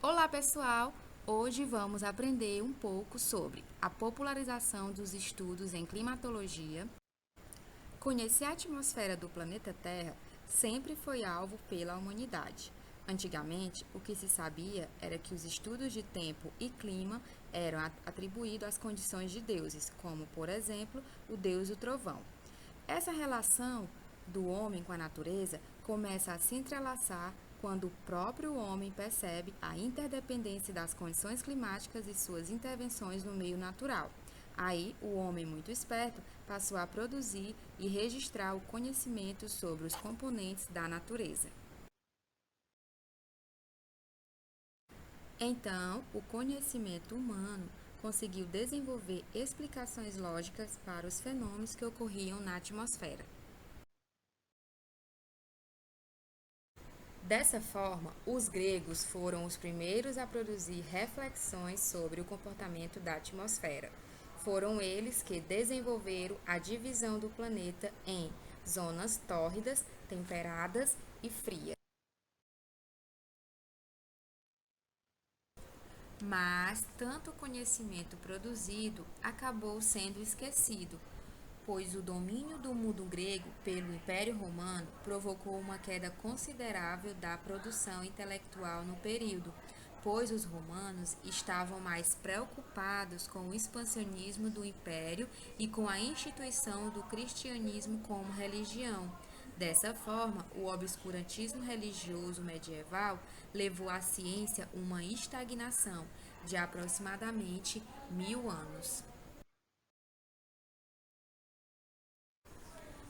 Olá, pessoal! Hoje vamos aprender um pouco sobre a popularização dos estudos em climatologia. Conhecer a atmosfera do planeta Terra sempre foi alvo pela humanidade. Antigamente, o que se sabia era que os estudos de tempo e clima eram atribuídos às condições de deuses, como, por exemplo, o deus do trovão. Essa relação do homem com a natureza começa a se entrelaçar quando o próprio homem percebe a interdependência das condições climáticas e suas intervenções no meio natural. Aí, o homem muito esperto passou a produzir e registrar o conhecimento sobre os componentes da natureza. Então, o conhecimento humano conseguiu desenvolver explicações lógicas para os fenômenos que ocorriam na atmosfera. Dessa forma, os gregos foram os primeiros a produzir reflexões sobre o comportamento da atmosfera. Foram eles que desenvolveram a divisão do planeta em zonas tórridas, temperadas e frias. Mas tanto conhecimento produzido acabou sendo esquecido, pois o domínio do mundo grego pelo Império Romano provocou uma queda considerável da produção intelectual no período, pois os romanos estavam mais preocupados com o expansionismo do império e com a instituição do cristianismo como religião. Dessa forma, o obscurantismo religioso medieval levou à ciência uma estagnação de aproximadamente 1000 anos.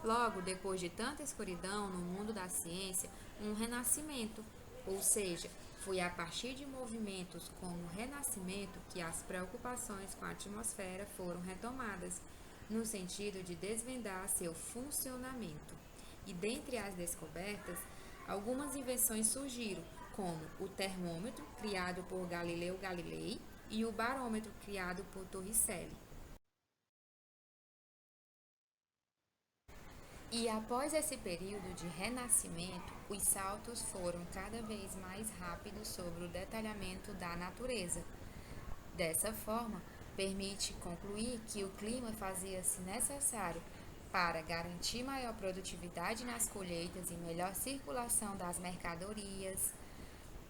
Logo, depois de tanta escuridão no mundo da ciência, um renascimento, ou seja, foi a partir de movimentos como o Renascimento que as preocupações com a atmosfera foram retomadas, no sentido de desvendar seu funcionamento. E dentre as descobertas, algumas invenções surgiram, como o termômetro, criado por Galileu Galilei, e o barômetro, criado por Torricelli. E após esse período de renascimento, os saltos foram cada vez mais rápidos sobre o detalhamento da natureza. Dessa forma, permite concluir que o clima fazia-se necessário para garantir maior produtividade nas colheitas e melhor circulação das mercadorias,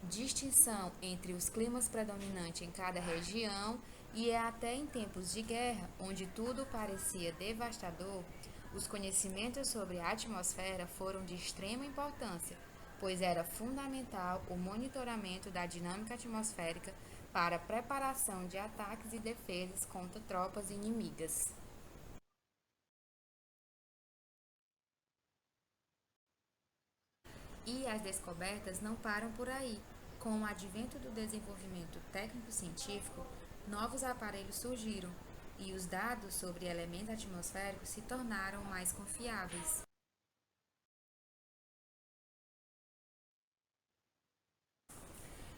distinção entre os climas predominantes em cada região, e é até em tempos de guerra, onde tudo parecia devastador, os conhecimentos sobre a atmosfera foram de extrema importância, pois era fundamental o monitoramento da dinâmica atmosférica para a preparação de ataques e defesas contra tropas inimigas. E as descobertas não param por aí. Com o advento do desenvolvimento técnico-científico, novos aparelhos surgiram e os dados sobre elementos atmosféricos se tornaram mais confiáveis.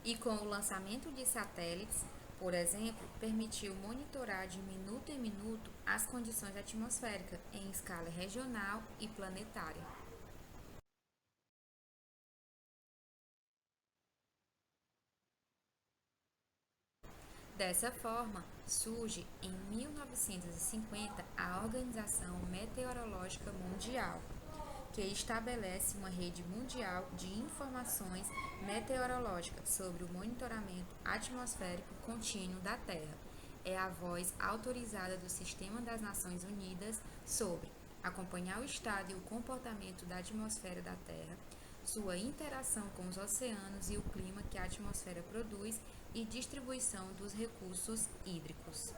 E com o lançamento de satélites, por exemplo, permitiu monitorar de minuto em minuto as condições atmosféricas em escala regional e planetária. Dessa forma, surge em 1950 a Organização Meteorológica Mundial, que estabelece uma rede mundial de informações meteorológicas sobre o monitoramento atmosférico contínuo da Terra. É a voz autorizada do Sistema das Nações Unidas sobre acompanhar o estado e o comportamento da atmosfera da Terra, sua interação com os oceanos e o clima que a atmosfera produz e distribuição dos recursos hídricos.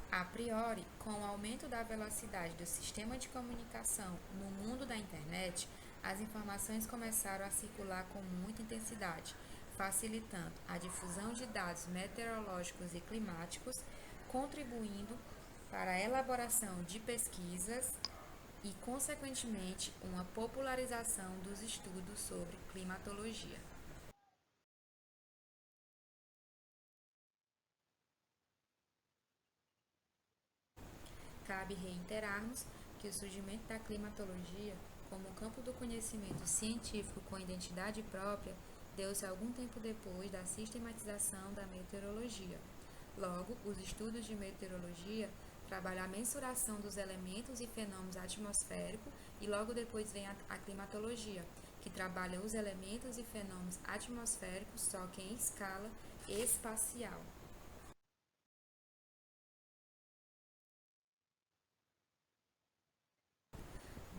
A priori, com o aumento da velocidade do sistema de comunicação no mundo da internet, as informações começaram a circular com muita intensidade, facilitando a difusão de dados meteorológicos e climáticos, contribuindo para a elaboração de pesquisas e, consequentemente, uma popularização dos estudos sobre climatologia. Cabe reiterarmos que o surgimento da climatologia como o campo do conhecimento científico com identidade própria deu-se algum tempo depois da sistematização da meteorologia. Logo, os estudos de meteorologia trabalham a mensuração dos elementos e fenômenos atmosféricos e logo depois vem a climatologia, que trabalha os elementos e fenômenos atmosféricos só que em escala espacial.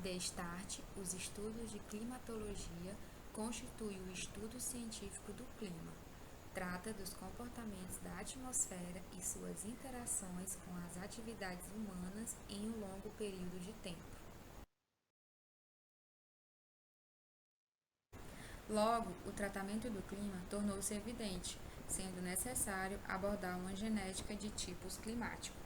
Destarte, os estudos de climatologia constituem o estudo científico do clima. Trata dos comportamentos da atmosfera e suas interações com as atividades humanas em um longo período de tempo. Logo, o tratamento do clima tornou-se evidente, sendo necessário abordar uma genética de tipos climáticos.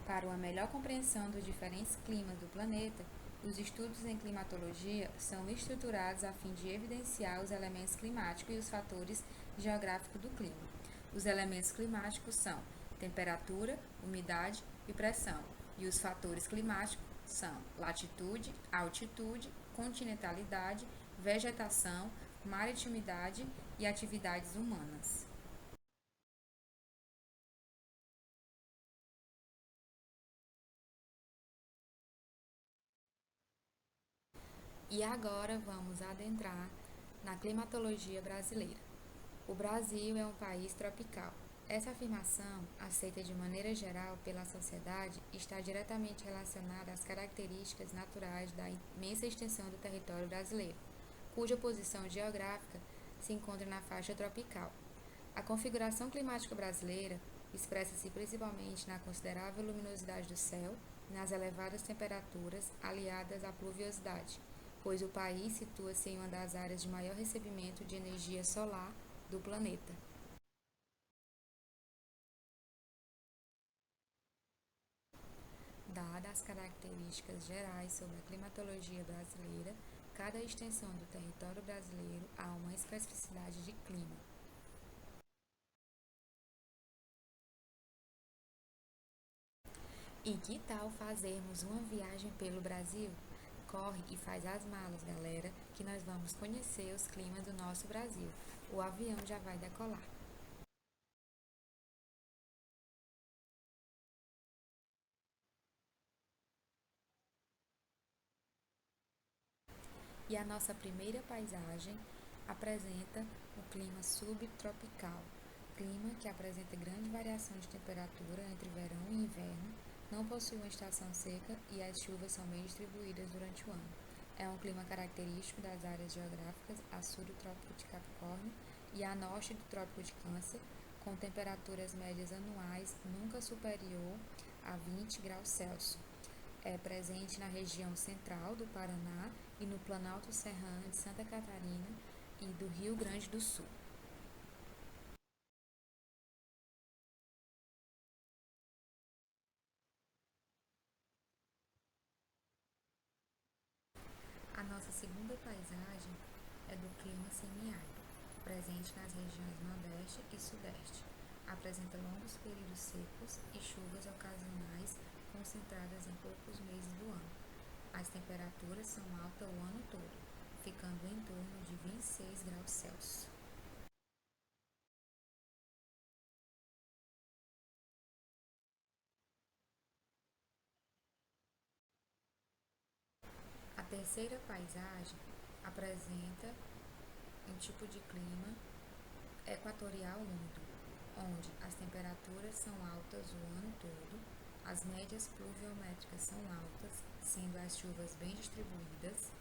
Para uma melhor compreensão dos diferentes climas do planeta, os estudos em climatologia são estruturados a fim de evidenciar os elementos climáticos e os fatores geográficos do clima. Os elementos climáticos são temperatura, umidade e pressão, e os fatores climáticos são latitude, altitude, continentalidade, vegetação, maritimidade e atividades humanas. E agora vamos adentrar na climatologia brasileira. O Brasil é um país tropical. Essa afirmação, aceita de maneira geral pela sociedade, está diretamente relacionada às características naturais da imensa extensão do território brasileiro, cuja posição geográfica se encontra na faixa tropical. A configuração climática brasileira expressa-se principalmente na considerável luminosidade do céu e nas elevadas temperaturas aliadas à pluviosidade, pois o país situa-se em uma das áreas de maior recebimento de energia solar do planeta. Dadas as características gerais sobre a climatologia brasileira, cada extensão do território brasileiro há uma especificidade de clima. E que tal fazermos uma viagem pelo Brasil? Corre e faz as malas, galera, que nós vamos conhecer os climas do nosso Brasil. O avião já vai decolar. E a nossa primeira paisagem apresenta o clima subtropical, clima que apresenta grande variação de temperatura entre verão e inverno, não possui uma estação seca e as chuvas são bem distribuídas durante o ano. É um clima característico das áreas geográficas a sul do Trópico de Capricórnio e a norte do Trópico de Câncer, com temperaturas médias anuais nunca superior a 20 graus Celsius. É presente na região central do Paraná e no Planalto Serrano de Santa Catarina e do Rio Grande do Sul. A nossa segunda paisagem é do clima semiárido, presente nas regiões Nordeste e Sudeste. Apresenta longos períodos secos e chuvas ocasionais concentradas em poucos meses do ano. As temperaturas são altas o ano todo, ficando em torno de 26 graus Celsius. A terceira paisagem apresenta um tipo de clima equatorial úmido, onde as temperaturas são altas o ano todo, as médias pluviométricas são altas, sendo as chuvas bem distribuídas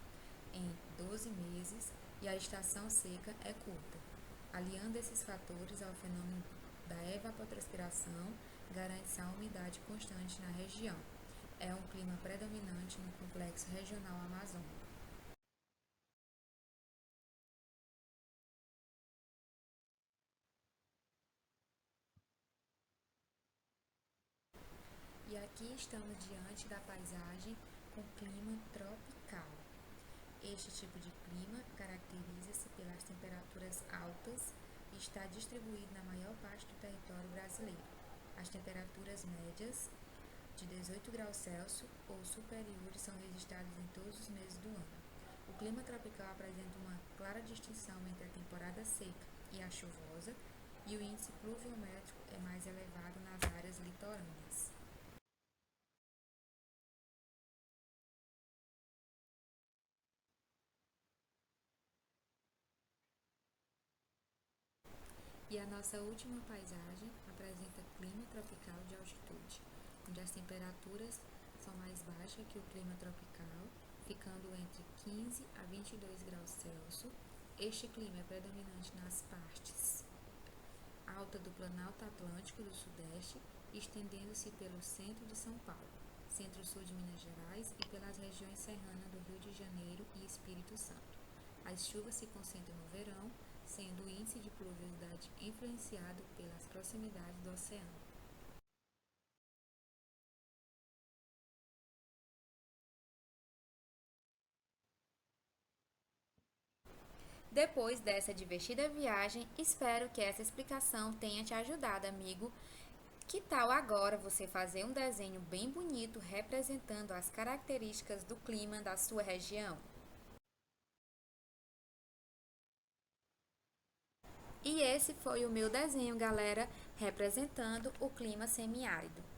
em 12 meses e a estação seca é curta. Aliando esses fatores ao fenômeno da evapotranspiração, garante-se a umidade constante na região. É um clima predominante no complexo regional amazônico. E aqui estamos diante da paisagem com clima tropical. Este tipo de clima caracteriza-se pelas temperaturas altas e está distribuído na maior parte do território brasileiro. As temperaturas médias de 18 graus Celsius ou superiores são registradas em todos os meses do ano. clima tropical apresenta uma clara distinção entre a temporada seca e a chuvosa, e o índice pluviométrico é mais elevado nas áreas litorâneas. E a nossa última paisagem apresenta clima tropical de altitude, onde as temperaturas são mais baixas que o clima tropical, ficando entre 15 a 22 graus Celsius. Este clima é predominante nas partes alta do Planalto Atlântico do Sudeste, estendendo-se pelo centro de São Paulo, centro-sul de Minas Gerais e pelas regiões serranas do Rio de Janeiro e Espírito Santo. As chuvas se concentram no verão, sendo o índice de pluviosidade influenciado pelas proximidades do oceano. Depois dessa divertida viagem, espero que essa explicação tenha te ajudado, amigo. Que tal agora você fazer um desenho bem bonito representando as características do clima da sua região? E esse foi o meu desenho, galera, representando o clima semiárido.